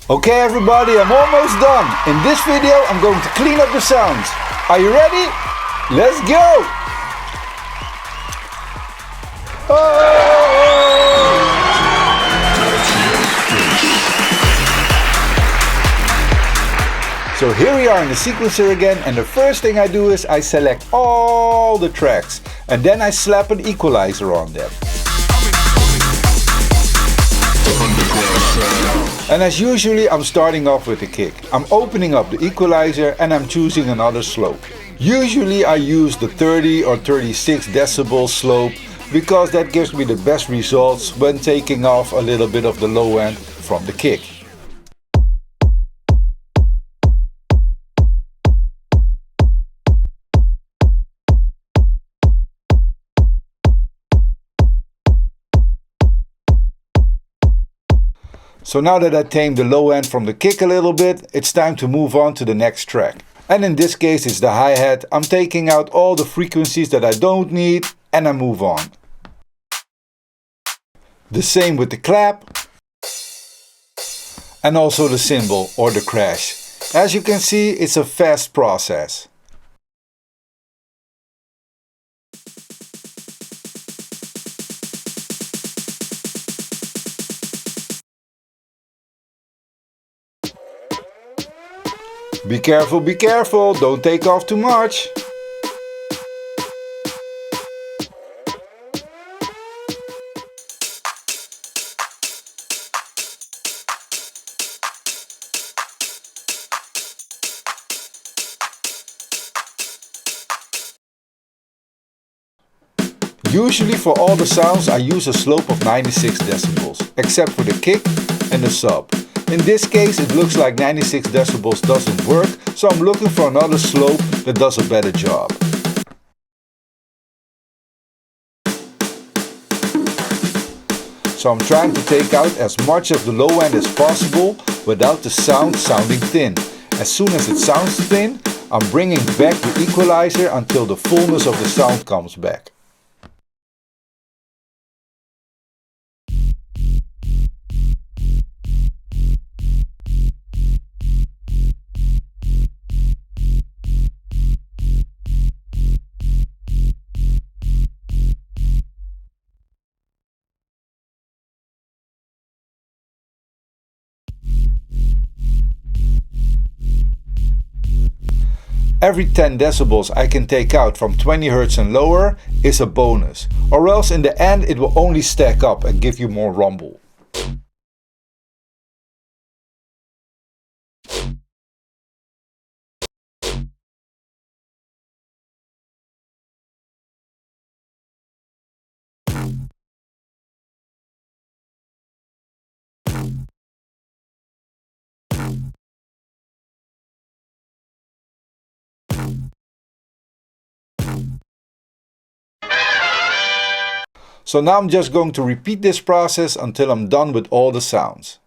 Okay everybody, I'm almost done. In this video I'm going to clean up the sounds. Are you ready? Let's go! So here we are in the sequencer again, and the first thing I do is I select all the tracks and then I slap an equalizer on them. And as usually I'm starting off with the kick. I'm opening up the equalizer and I'm choosing another slope. Usually I use the 30 or 36 decibel slope because that gives me the best results when taking off a little bit of the low end from the kick. So now that I tamed the low end from the kick a little bit, it's time to move on to the next track. And in this case it's the hi-hat. I'm taking out all the frequencies that I don't need and I move on. The same with the clap and also the cymbal or the crash. As you can see, it's a fast process. Be careful, don't take off too much. Usually for all the sounds I use a slope of 96 decibels, except for the kick and the sub. In this case it looks like 96 decibels doesn't work, so I'm looking for another slope that does a better job. So I'm trying to take out as much of the low end as possible without the sound sounding thin. As soon as it sounds thin, I'm bringing back the equalizer until the fullness of the sound comes back. Every 10 decibels I can take out from 20 Hz and lower is a bonus, or else in the end it will only stack up and give you more rumble. So now I'm just going to repeat this process until I'm done with all the sounds.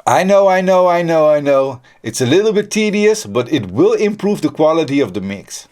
I know. It's a little bit tedious, but it will improve the quality of the mix.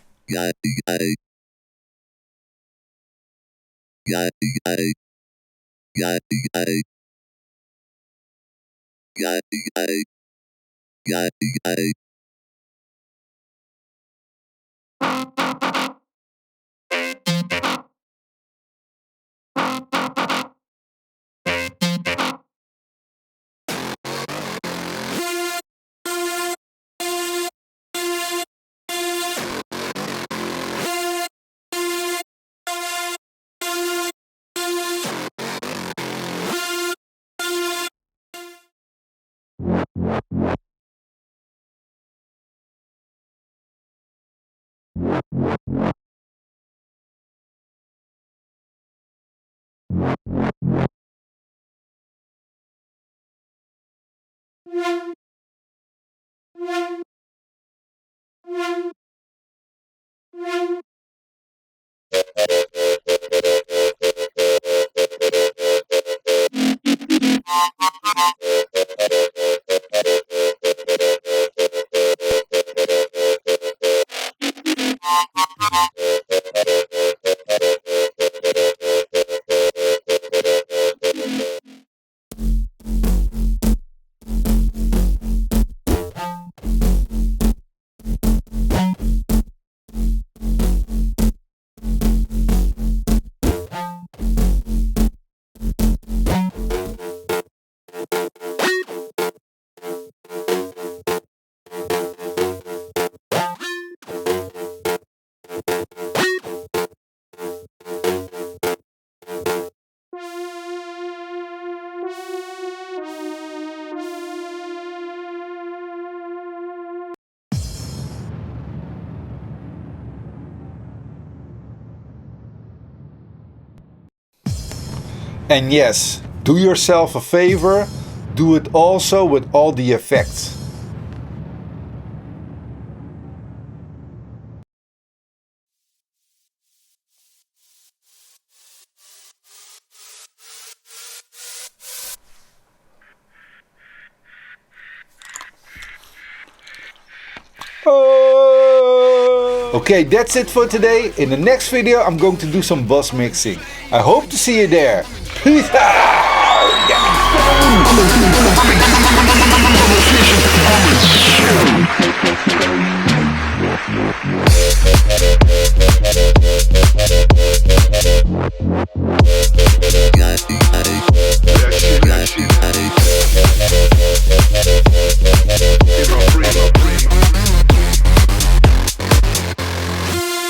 And yes, do yourself a favor, do it also with all the effects. Okay, that's it for today. In the next video I'm going to do some bus mixing. I hope to see you there. Peace out!